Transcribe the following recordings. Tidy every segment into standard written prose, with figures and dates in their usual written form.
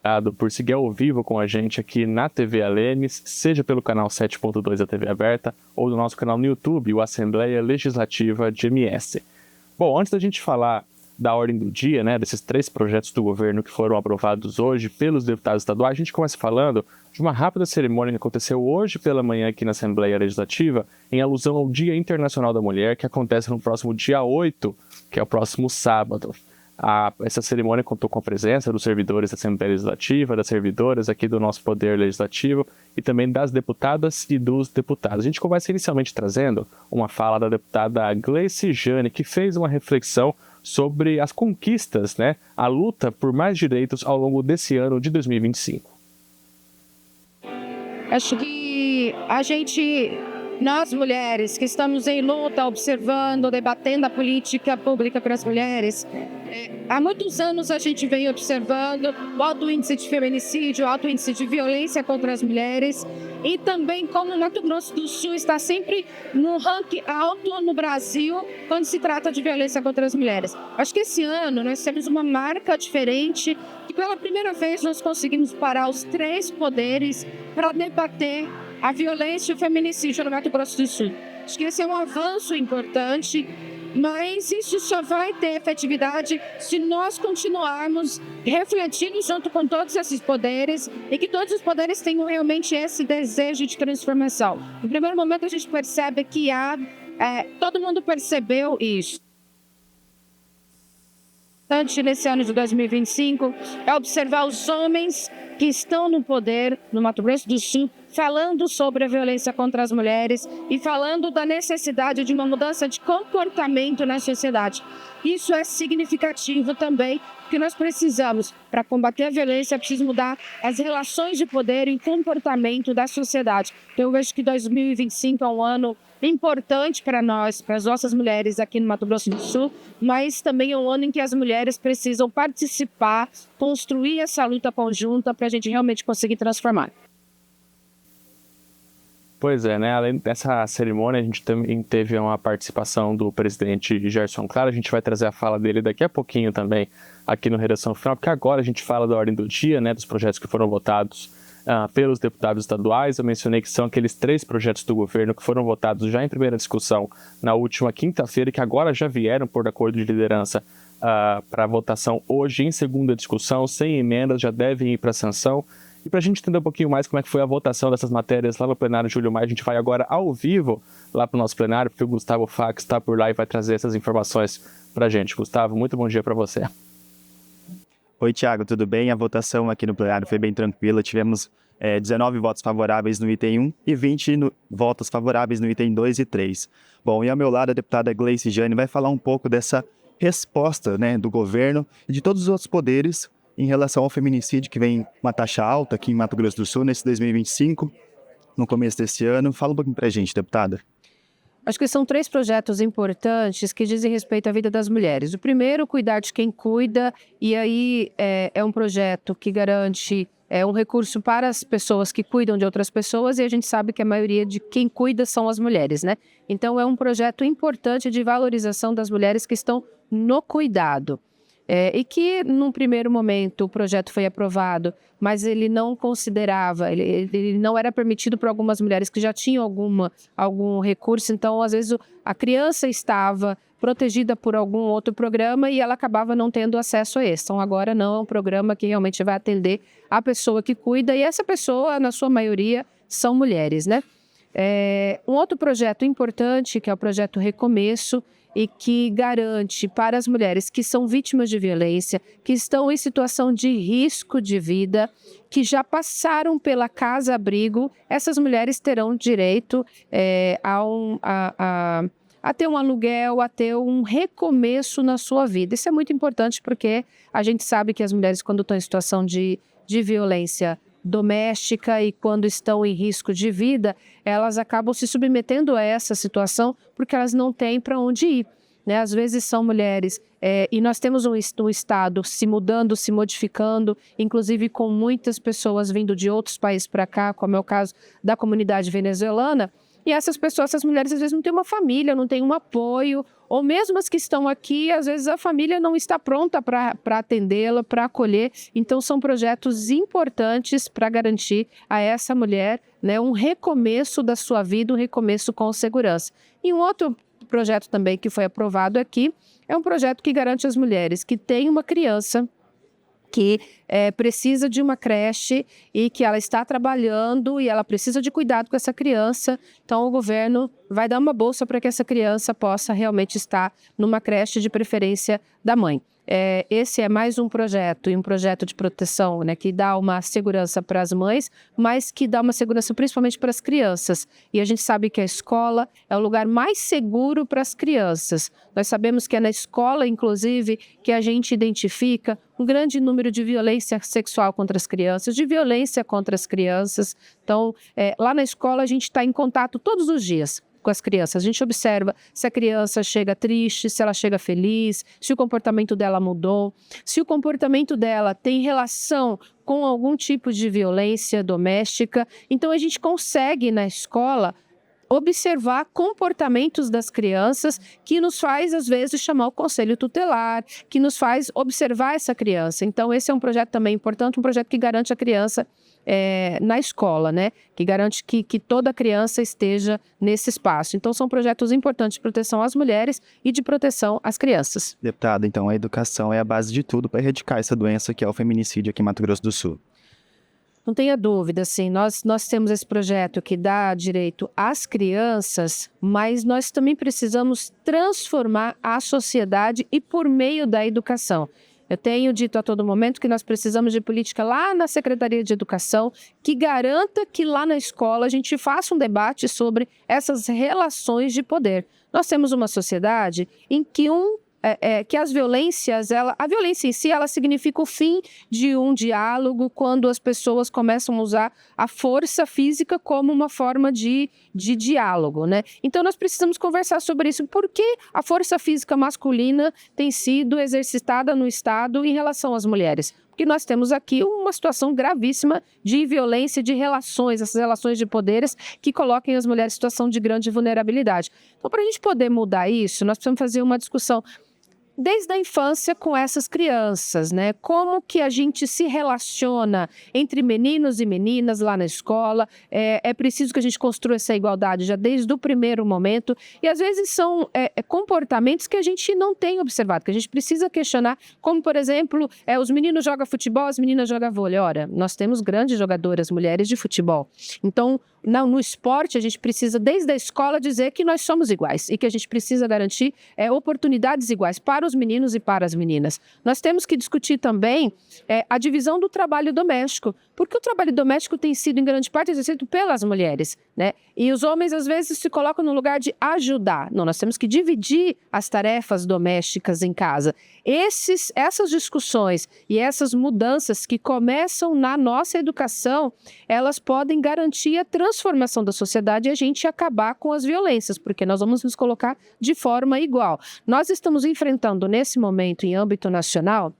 obrigado por seguir ao vivo com a gente aqui na TV Alemes, seja pelo canal 7.2 da TV Aberta ou no nosso canal no YouTube, o Assembleia Legislativa de MS. Bom, antes da gente falar da ordem do dia, né, desses 3 projetos do governo que foram aprovados hoje pelos deputados estaduais, a gente começa falando de uma rápida cerimônia que aconteceu hoje pela manhã aqui na Assembleia Legislativa, em alusão ao Dia Internacional da Mulher, que acontece no próximo dia 8, que é o próximo sábado. Essa cerimônia contou com a presença dos servidores da Assembleia Legislativa, das servidoras aqui do nosso Poder Legislativo e também das deputadas e dos deputados. A gente começa inicialmente trazendo uma fala da deputada Gleice Jane, que fez uma reflexão sobre as conquistas, né, a luta por mais direitos ao longo desse ano de 2025. Acho que nós mulheres que estamos em luta, observando, debatendo a política pública para as mulheres, há muitos anos a gente vem observando o alto índice de feminicídio, o alto índice de violência contra as mulheres e também como o Mato Grosso do Sul está sempre no ranking alto no Brasil quando se trata de violência contra as mulheres. Acho que esse ano nós temos uma marca diferente que pela primeira vez nós conseguimos parar os 3 poderes para debater a violência e o feminicídio no Mato Grosso do Sul. Acho que esse é um avanço importante, mas isso só vai ter efetividade se nós continuarmos refletindo junto com todos esses poderes e que todos os poderes tenham realmente esse desejo de transformação. No primeiro momento a gente percebe que todo mundo percebeu isso. Nesse ano de 2025, é observar os homens que estão no poder no Mato Grosso do Sul, falando sobre a violência contra as mulheres e falando da necessidade de uma mudança de comportamento na sociedade. Isso é significativo também, porque nós precisamos, para combater a violência, é preciso mudar as relações de poder e comportamento da sociedade. Então, eu vejo que 2025 é um ano importante para nós, para as nossas mulheres aqui no Mato Grosso do Sul, mas também é um ano em que as mulheres precisam participar, construir essa luta conjunta para a gente realmente conseguir transformar. Pois é, né? Além dessa cerimônia, a gente também teve uma participação do presidente Gerson Claro. A gente vai trazer a fala dele daqui a pouquinho também aqui no Redação Final, porque agora a gente fala da ordem do dia, né? Dos projetos que foram votados pelos deputados estaduais. Eu mencionei que são aqueles 3 projetos do governo que foram votados já em primeira discussão na última quinta-feira e que agora já vieram por acordo de liderança para votação hoje em segunda discussão, sem emendas, já devem ir para sanção. E para a gente entender um pouquinho mais como é que foi a votação dessas matérias lá no plenário Júlio Maia, a gente vai agora ao vivo lá para o nosso plenário, porque o Gustavo Fax está por lá e vai trazer essas informações para a gente. Gustavo, muito bom dia para você. Oi, Thiago, tudo bem? A votação aqui no plenário foi bem tranquila. Tivemos 19 votos favoráveis no item 1 e 20 votos favoráveis no item 2 e 3. Bom, e ao meu lado a deputada Gleice Jane vai falar um pouco dessa resposta, né, do governo e de todos os outros poderes em relação ao feminicídio, que vem uma taxa alta aqui em Mato Grosso do Sul, nesse 2025, no começo desse ano. Fala um pouquinho pra gente, deputada. Acho que são 3 projetos importantes que dizem respeito à vida das mulheres. O primeiro, cuidar de quem cuida, e aí é um projeto que garante um recurso para as pessoas que cuidam de outras pessoas, e a gente sabe que a maioria de quem cuida são as mulheres, né? Então é um projeto importante de valorização das mulheres que estão no cuidado. E que, num primeiro momento, o projeto foi aprovado, mas ele não considerava, ele não era permitido para algumas mulheres que já tinham algum recurso. Então, às vezes, a criança estava protegida por algum outro programa e ela acabava não tendo acesso a esse. Então, agora não, é um programa que realmente vai atender a pessoa que cuida, e essa pessoa, na sua maioria, são mulheres, né? Um outro projeto importante, que é o projeto Recomeço, e que garante para as mulheres que são vítimas de violência, que estão em situação de risco de vida, que já passaram pela casa-abrigo, essas mulheres terão direito a ter um aluguel, a ter um recomeço na sua vida. Isso é muito importante porque a gente sabe que as mulheres, quando estão em situação de violência doméstica e quando estão em risco de vida, elas acabam se submetendo a essa situação porque elas não têm para onde ir, né? Às vezes são mulheres, e nós temos um estado se mudando, se modificando, inclusive com muitas pessoas vindo de outros países para cá, como é o caso da comunidade venezuelana, E essas pessoas, essas mulheres, às vezes não têm uma família, não têm um apoio, ou mesmo as que estão aqui, às vezes a família não está pronta para atendê-la, para acolher. Então, são projetos importantes para garantir a essa mulher, né, um recomeço da sua vida, um recomeço com segurança. E um outro projeto também que foi aprovado aqui é um projeto que garante às mulheres que têm uma criança que precisa de uma creche e que ela está trabalhando e ela precisa de cuidado com essa criança. Então, o governo vai dar uma bolsa para que essa criança possa realmente estar numa creche, de preferência da mãe. Esse é mais um projeto, e um projeto de proteção, né, que dá uma segurança para as mães, mas que dá uma segurança principalmente para as crianças. E a gente sabe que a escola é o lugar mais seguro para as crianças. Nós sabemos que é na escola, inclusive, que a gente identifica um grande número de violência sexual contra as crianças, de violência contra as crianças. Então, lá na escola a gente está em contato todos os dias com as crianças. A gente observa se a criança chega triste, se ela chega feliz, se o comportamento dela mudou, se o comportamento dela tem relação com algum tipo de violência doméstica. Então, a gente consegue na escola observar comportamentos das crianças que nos faz, às vezes, chamar o conselho tutelar, que nos faz observar essa criança. Então, esse é um projeto também importante, um projeto que garante a criança na escola, né? Que garante que toda criança esteja nesse espaço. Então, são projetos importantes de proteção às mulheres e de proteção às crianças. Deputada, então a educação é a base de tudo para erradicar essa doença que é o feminicídio aqui em Mato Grosso do Sul. Não tenha dúvida, assim, nós temos esse projeto que dá direito às crianças, mas nós também precisamos transformar a sociedade e por meio da educação. Eu tenho dito a todo momento que nós precisamos de política lá na Secretaria de Educação que garanta que lá na escola a gente faça um debate sobre essas relações de poder. Nós temos uma sociedade em que que as violências, a violência em si, ela significa o fim de um diálogo quando as pessoas começam a usar a força física como uma forma de diálogo, né? Então, nós precisamos conversar sobre isso. Por que a força física masculina tem sido exercitada no Estado em relação às mulheres? Porque nós temos aqui uma situação gravíssima de violência, de relações, essas relações de poderes que coloquem as mulheres em situação de grande vulnerabilidade. Então, para a gente poder mudar isso, nós precisamos fazer uma discussão desde a infância com essas crianças, né? Como que a gente se relaciona entre meninos e meninas lá na escola. É preciso que a gente construa essa igualdade já desde o primeiro momento. E às vezes são comportamentos que a gente não tem observado, que a gente precisa questionar, como por exemplo, os meninos jogam futebol, as meninas jogam vôlei. Ora, nós temos grandes jogadoras mulheres de futebol. Então, no esporte, a gente precisa, desde a escola, dizer que nós somos iguais e que a gente precisa garantir oportunidades iguais para os meninos e para as meninas. Nós temos que discutir também a divisão do trabalho doméstico, porque o trabalho doméstico tem sido, em grande parte, exercido pelas mulheres, né? E os homens, às vezes, se colocam no lugar de ajudar. Não, nós temos que dividir as tarefas domésticas em casa. Essas discussões e essas mudanças que começam na nossa educação, elas podem garantir a transformação da sociedade e a gente acabar com as violências, porque nós vamos nos colocar de forma igual. Nós estamos enfrentando, nesse momento, em âmbito nacional,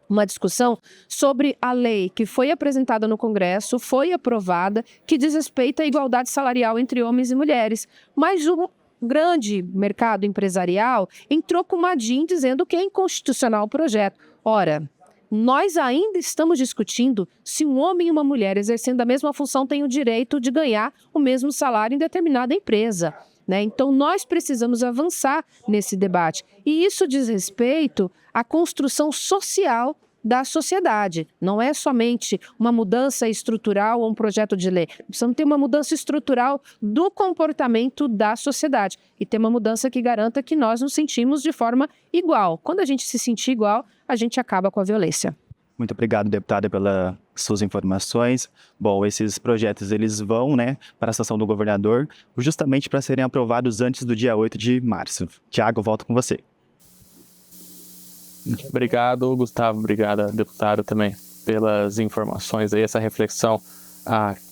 uma discussão sobre a lei que foi apresentada no Congresso, foi aprovada, que diz respeito à igualdade salarial entre homens e mulheres. Mas o grande mercado empresarial entrou com uma DIN dizendo que é inconstitucional o projeto. Ora, nós ainda estamos discutindo se um homem e uma mulher exercendo a mesma função têm o direito de ganhar o mesmo salário em determinada empresa, né? Então, nós precisamos avançar nesse debate. E isso diz respeito à construção social da sociedade. Não é somente uma mudança estrutural ou um projeto de lei. Precisamos ter uma mudança estrutural do comportamento da sociedade e ter uma mudança que garanta que nós nos sentimos de forma igual. Quando a gente se sentir igual, a gente acaba com a violência. Muito obrigado, deputada, pelas suas informações. Bom, esses projetos eles vão, né, para a sanção do governador, justamente para serem aprovados antes do dia 8 de março. Tiago, volto com você. Obrigado, Gustavo. Obrigado, deputado, também pelas informações aí, essa reflexão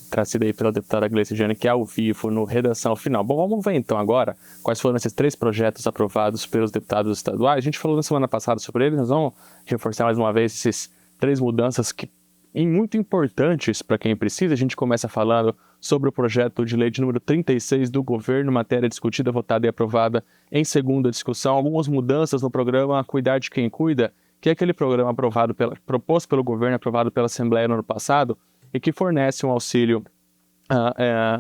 trazida aí pela deputada Gleice Jane, que é ao vivo no Redação Final. Bom, vamos ver então agora quais foram esses 3 projetos aprovados pelos deputados estaduais. A gente falou na semana passada sobre eles, nós vamos reforçar mais uma vez esses 3 mudanças que e muito importantes para quem precisa. A gente começa falando sobre o projeto de lei de número 36 do governo, matéria discutida, votada e aprovada em segunda discussão. Algumas mudanças no programa Cuidar de Quem Cuida, que é aquele programa proposto pelo governo, aprovado pela Assembleia no ano passado, e que fornece um auxílio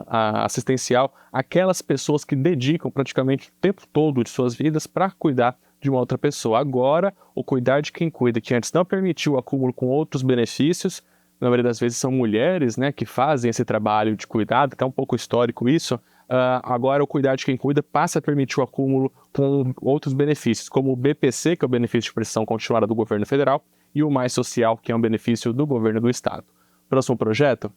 assistencial àquelas pessoas que dedicam praticamente o tempo todo de suas vidas para cuidar de uma outra pessoa. Agora, o Cuidar de Quem Cuida, que antes não permitiu o acúmulo com outros benefícios, na maioria das vezes são mulheres, né, que fazem esse trabalho de cuidado, até um pouco histórico isso. Agora o Cuidar de Quem Cuida passa a permitir o acúmulo com outros benefícios, como o BPC, que é o benefício de prestação continuada do governo federal, e o Mais Social, que é um benefício do governo do estado. Próximo projeto.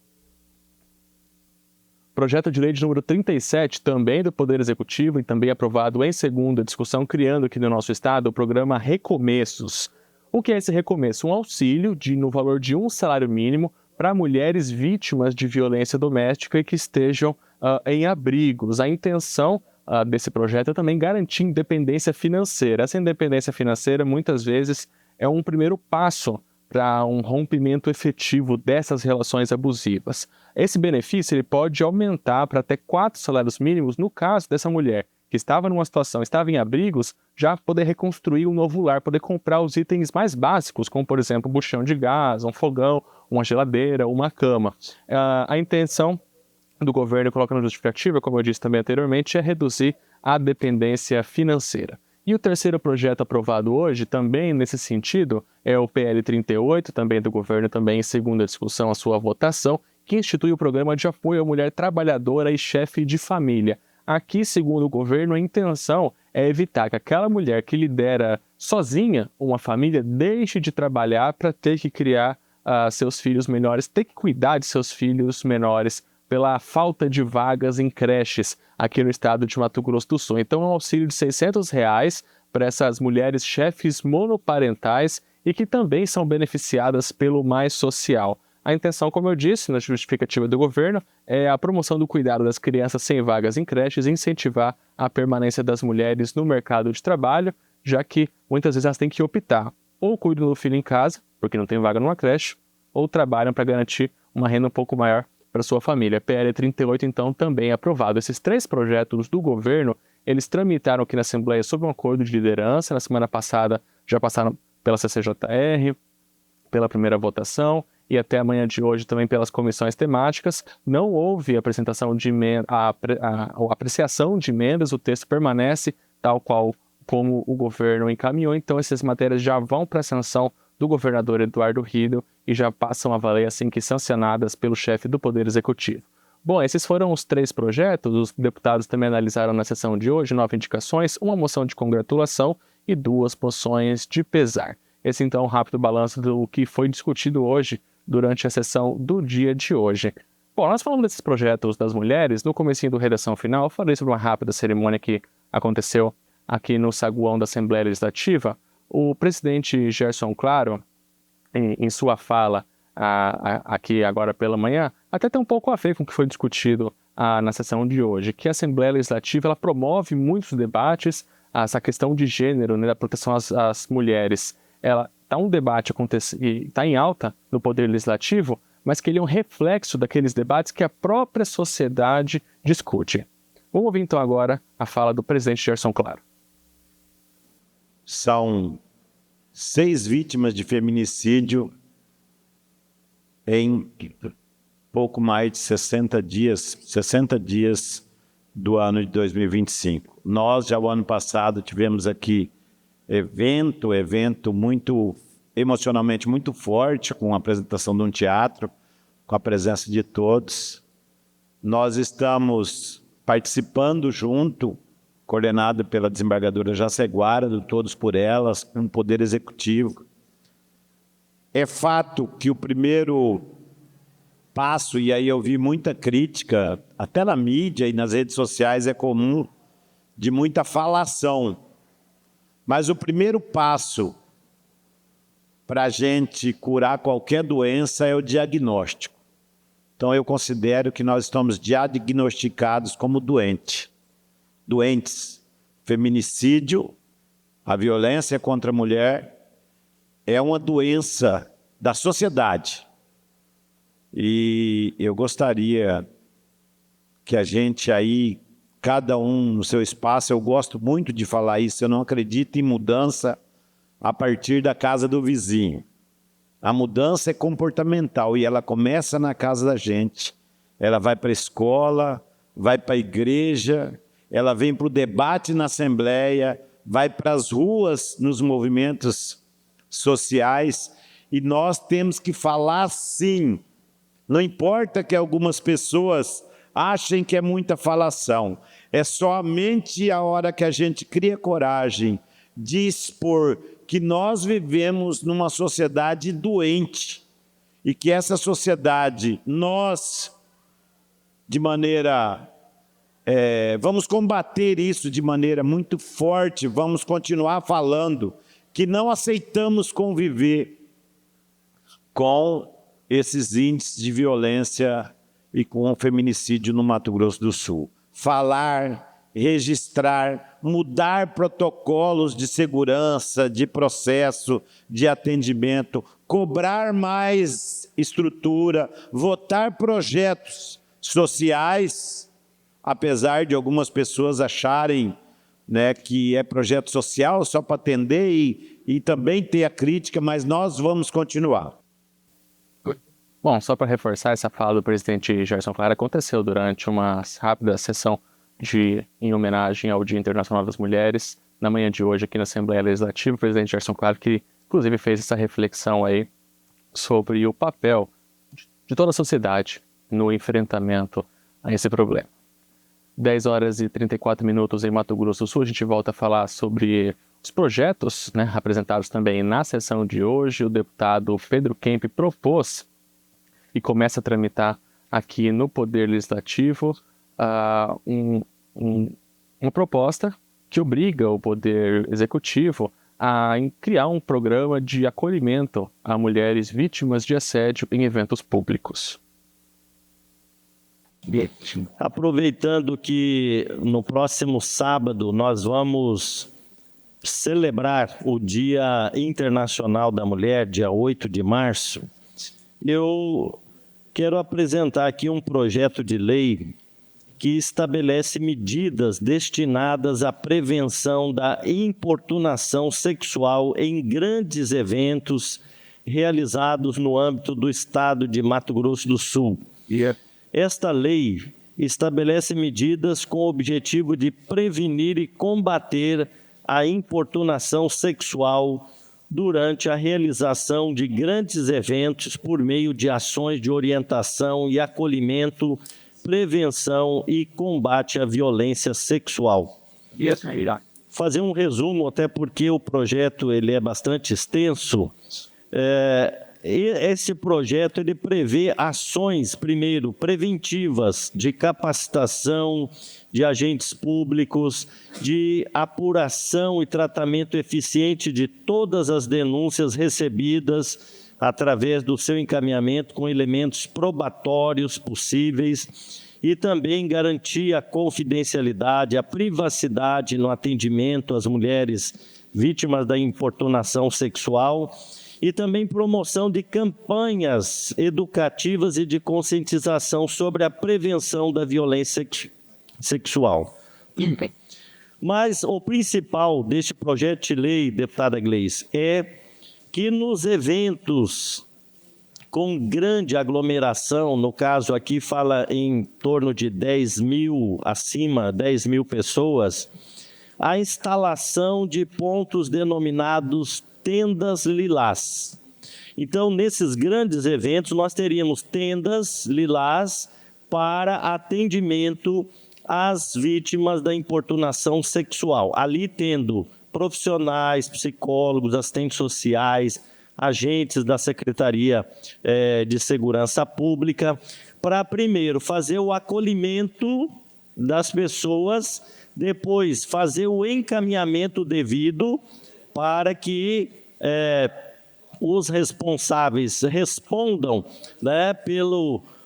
Projeto de lei de número 37, também do Poder Executivo e também aprovado em segunda discussão, criando aqui no nosso estado o programa Recomeços. O que é esse recomeço? Um auxílio no valor de um salário mínimo para mulheres vítimas de violência doméstica e que estejam em abrigos. A intenção desse projeto é também garantir independência financeira. Essa independência financeira, muitas vezes, é um primeiro passo para um rompimento efetivo dessas relações abusivas. Esse benefício ele pode aumentar para até 4 salários mínimos no caso dessa mulher que estava numa situação, estava em abrigos, já poder reconstruir um novo lar, poder comprar os itens mais básicos, como, por exemplo, um buchão de gás, um fogão, uma geladeira, uma cama. A intenção do governo, colocando na justificativa, como eu disse também anteriormente, é reduzir a dependência financeira. E o terceiro projeto aprovado hoje, também nesse sentido, é o PL 38, também do governo, também em segunda discussão, a sua votação, que institui o programa de apoio à mulher trabalhadora e chefe de família. Aqui, segundo o governo, a intenção é evitar que aquela mulher que lidera sozinha uma família deixe de trabalhar para ter que criar seus filhos menores, ter que cuidar de seus filhos menores pela falta de vagas em creches aqui no estado de Mato Grosso do Sul. Então, é um auxílio de R$600 para essas mulheres chefes monoparentais e que também são beneficiadas pelo Mais Social. A intenção, como eu disse, na justificativa do governo, é a promoção do cuidado das crianças sem vagas em creches e incentivar a permanência das mulheres no mercado de trabalho, já que muitas vezes elas têm que optar ou cuidam do filho em casa, porque não tem vaga numa creche, ou trabalham para garantir uma renda um pouco maior para sua família. PL 38, então, também é aprovado. Esses 3 projetos do governo, eles tramitaram aqui na Assembleia sob um acordo de liderança. Na semana passada já passaram pela CCJR, pela primeira votação, e até amanhã de hoje também pelas comissões temáticas. Não houve apresentação de apreciação de emendas, o texto permanece tal qual como o governo encaminhou, então essas matérias já vão para a sanção do governador Eduardo Riedel e já passam a valer assim que sancionadas pelo chefe do Poder Executivo. Bom, esses foram os 3 projetos. Os deputados também analisaram na sessão de hoje 9 indicações, uma moção de congratulação e 2 moções de pesar. Esse então é um rápido balanço do que foi discutido hoje durante a sessão do dia de hoje. Bom, nós falamos desses projetos das mulheres. No comecinho do Redação Final, eu falei sobre uma rápida cerimônia que aconteceu aqui no saguão da Assembleia Legislativa. O presidente Gerson Claro, em sua fala aqui agora pela manhã, até tem um pouco a ver com o que foi discutido na sessão de hoje, que a Assembleia Legislativa ela promove muitos debates, essa questão de gênero, né, da proteção às mulheres. Ela está um debate está em alta no Poder Legislativo, mas que ele é um reflexo daqueles debates que a própria sociedade discute. Vamos ouvir então agora a fala do presidente Gerson Claro. São 6 vítimas de feminicídio em pouco mais de 60 dias do ano de 2025. Nós, já o ano passado, tivemos aqui evento muito emocionalmente muito forte, com a apresentação de um teatro, com a presença de todos. Nós estamos participando junto, coordenado pela desembargadora Jaceguara, do Todos por Elas, com o Poder Executivo. É fato que o primeiro passo, e aí eu vi muita crítica, até na mídia e nas redes sociais é comum, de muita falação. Mas o primeiro passo para a gente curar qualquer doença é o diagnóstico. Então eu considero que nós estamos diagnosticados como doentes. Feminicídio, a violência contra a mulher, é uma doença da sociedade. E eu gostaria que a gente aí, cada um no seu espaço, eu gosto muito de falar isso, eu não acredito em mudança a partir da casa do vizinho. A mudança é comportamental e ela começa na casa da gente. Ela vai para a escola, vai para a igreja, ela vem para o debate na Assembleia, vai para as ruas, nos movimentos sociais, e nós temos que falar sim. Não importa que algumas pessoas achem que é muita falação, é somente a hora que a gente cria coragem de expor que nós vivemos numa sociedade doente e que essa sociedade, nós, de maneira... vamos combater isso de maneira muito forte, vamos continuar falando que não aceitamos conviver com esses índices de violência e com o feminicídio no Mato Grosso do Sul. Falar, registrar, mudar protocolos de segurança, de processo, de atendimento, cobrar mais estrutura, votar projetos sociais, apesar de algumas pessoas acharem, né, que é projeto social só para atender e também ter a crítica, mas nós vamos continuar. Bom, só para reforçar essa fala do presidente Gerson Clara, aconteceu durante uma rápida sessão em homenagem ao Dia Internacional das Mulheres, na manhã de hoje aqui na Assembleia Legislativa, o presidente Gerson Clara, que inclusive fez essa reflexão aí sobre o papel de toda a sociedade no enfrentamento a esse problema. 10 horas e 34 minutos em Mato Grosso do Sul, a gente volta a falar sobre os projetos, né, apresentados também na sessão de hoje. O deputado Pedro Kemp propôs e começa a tramitar aqui no Poder Legislativo uma proposta que obriga o Poder Executivo a criar um programa de acolhimento a mulheres vítimas de assédio em eventos públicos. Aproveitando que no próximo sábado nós vamos celebrar o Dia Internacional da Mulher, dia 8 de março, eu quero apresentar aqui um projeto de lei que estabelece medidas destinadas à prevenção da importunação sexual em grandes eventos realizados no âmbito do estado de Mato Grosso do Sul. Esta lei estabelece medidas com o objetivo de prevenir e combater a importunação sexual durante a realização de grandes eventos por meio de ações de orientação e acolhimento, prevenção e combate à violência sexual. Fazer um resumo, até porque o projeto ele é bastante extenso. Esse projeto ele prevê ações, primeiro, preventivas, de capacitação de agentes públicos, de apuração e tratamento eficiente de todas as denúncias recebidas através do seu encaminhamento com elementos probatórios possíveis e também garantir a confidencialidade, a privacidade no atendimento às mulheres vítimas da importunação sexual e também promoção de campanhas educativas e de conscientização sobre a prevenção da violência sexual. Mas o principal deste projeto de lei, deputada Gleice, é que nos eventos com grande aglomeração, no caso aqui fala em torno de 10 mil, acima 10 mil pessoas, a instalação de pontos denominados tendas lilás. Então, nesses grandes eventos, nós teríamos tendas lilás para atendimento às vítimas da importunação sexual. Ali tendo profissionais, psicólogos, assistentes sociais, agentes da Secretaria de Segurança Pública, para primeiro fazer o acolhimento das pessoas, depois fazer o encaminhamento devido para que os responsáveis respondam, né,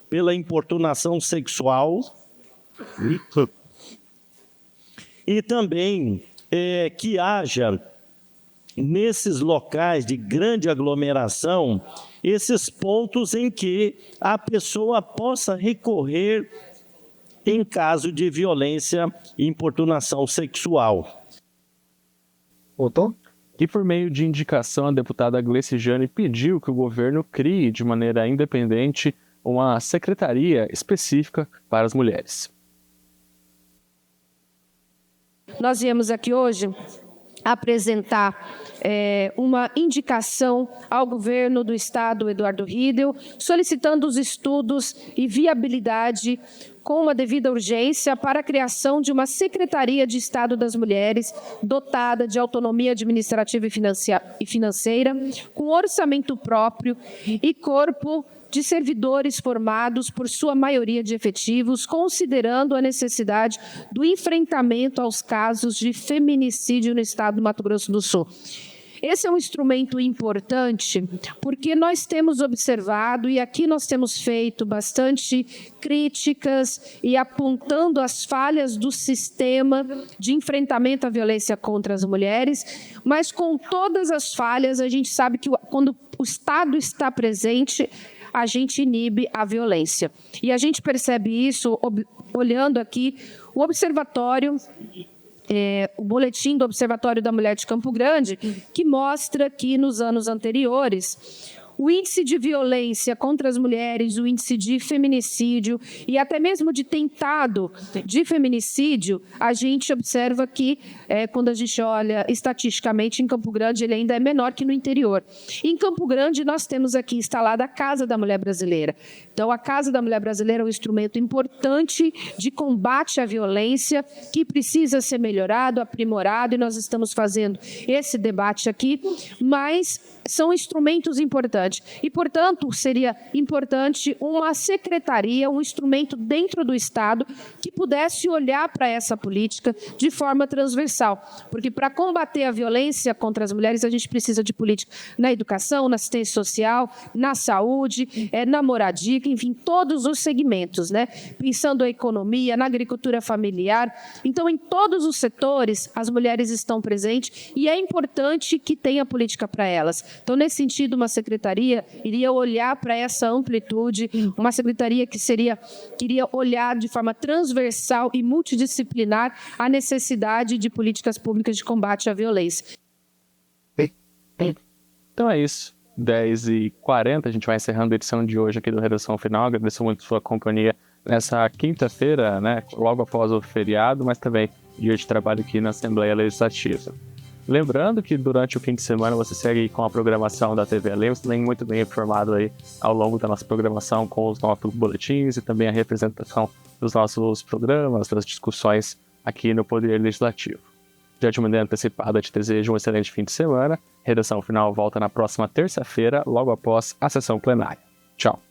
pela importunação sexual e também que haja nesses locais de grande aglomeração, esses pontos em que a pessoa possa recorrer em caso de violência e importunação sexual. Voltou? E por meio de indicação, a deputada Gleice Jane pediu que o governo crie de maneira independente uma secretaria específica para as mulheres. Nós viemos aqui hoje apresentar uma indicação ao governo do Estado, Eduardo Riedel, solicitando os estudos e viabilidade com uma devida urgência para a criação de uma Secretaria de Estado das Mulheres dotada de autonomia administrativa e financeira, com orçamento próprio e corpo de servidores formados por sua maioria de efetivos, considerando a necessidade do enfrentamento aos casos de feminicídio no estado do Mato Grosso do Sul. Esse é um instrumento importante porque nós temos observado e aqui nós temos feito bastante críticas e apontando as falhas do sistema de enfrentamento à violência contra as mulheres, mas com todas as falhas a gente sabe que quando o Estado está presente, a gente inibe a violência. E a gente percebe isso olhando aqui o observatório, o boletim do Observatório da Mulher de Campo Grande, que mostra que nos anos anteriores o índice de violência contra as mulheres, o índice de feminicídio e até mesmo de tentado de feminicídio, a gente observa que, quando a gente olha estatisticamente, em Campo Grande ele ainda é menor que no interior. Em Campo Grande, nós temos aqui instalada a Casa da Mulher Brasileira. Então, a Casa da Mulher Brasileira é um instrumento importante de combate à violência que precisa ser melhorado, aprimorado, e nós estamos fazendo esse debate aqui, mas são instrumentos importantes. E, portanto, seria importante uma secretaria, um instrumento dentro do Estado que pudesse olhar para essa política de forma transversal. Porque para combater a violência contra as mulheres, a gente precisa de política na educação, na assistência social, na saúde, na moradia, enfim, todos os segmentos, né? Pensando a economia, na agricultura familiar. Então, em todos os setores, as mulheres estão presentes e é importante que tenha política para elas. Então, nesse sentido, uma secretaria iria olhar para essa amplitude, uma secretaria que iria olhar de forma transversal e multidisciplinar a necessidade de políticas públicas de combate à violência. Então é isso. 10h40, a gente vai encerrando a edição de hoje aqui do Redação Final. Agradeço muito a sua companhia nessa quinta-feira, né, logo após o feriado, mas também dia de trabalho aqui na Assembleia Legislativa. Lembrando que durante o fim de semana você segue com a programação da TV Lemos, também muito bem informado aí ao longo da nossa programação com os nossos boletins e também a representação dos nossos programas, das discussões aqui no Poder Legislativo. Já de maneira antecipada, te desejo um excelente fim de semana. Redação Final volta na próxima terça-feira, logo após a sessão plenária. Tchau.